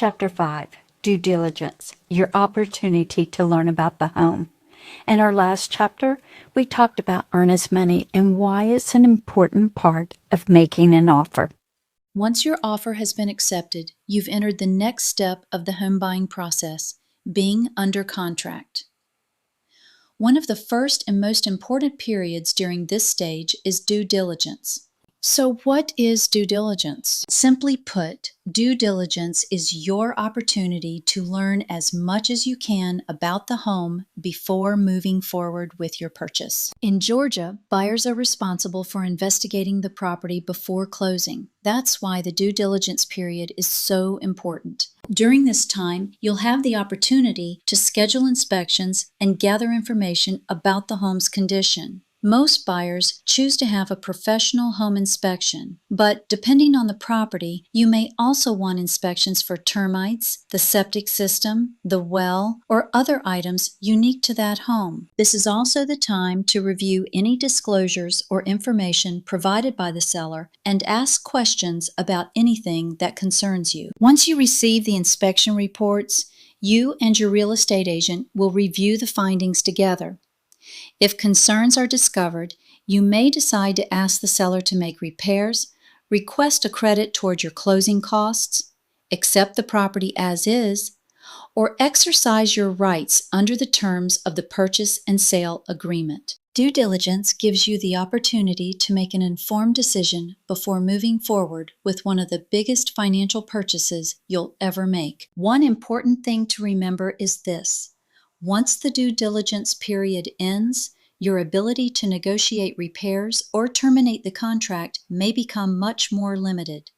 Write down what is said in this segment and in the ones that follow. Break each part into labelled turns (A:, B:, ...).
A: Chapter 5, Due Diligence, your opportunity to learn about the home. In our last chapter, we talked about earnest money and why it's an important part of making an offer.
B: Once your offer has been accepted, you've entered the next step of the home buying process, being under contract. One of the first and most important periods during this stage is due diligence. So what is due diligence? Simply put, due diligence is your opportunity to learn as much as you can about the home before moving forward with your purchase. In Georgia, buyers are responsible for investigating the property before closing. That's why the due diligence period is so important. During this time, you'll have the opportunity to schedule inspections and gather information about the home's condition. Most buyers choose to have a professional home inspection, but depending on the property, you may also want inspections for termites, the septic system, the well, or other items unique to that home. This is also the time to review any disclosures or information provided by the seller and ask questions about anything that concerns you. Once you receive the inspection reports, you and your real estate agent will review the findings together. If concerns are discovered, you may decide to ask the seller to make repairs, request a credit toward your closing costs, accept the property as is, or exercise your rights under the terms of the purchase and sale agreement. Due diligence gives you the opportunity to make an informed decision before moving forward with one of the biggest financial purchases you'll ever make. One important thing to remember is this. Once the due diligence period ends, your ability to negotiate repairs or terminate the contract may become much more limited.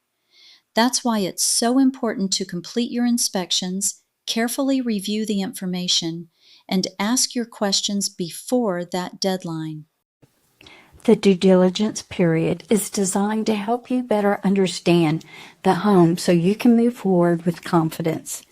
B: That's why it's so important to complete your inspections, carefully review the information, and ask your questions before that deadline.
A: The due diligence period is designed to help you better understand the home so you can move forward with confidence.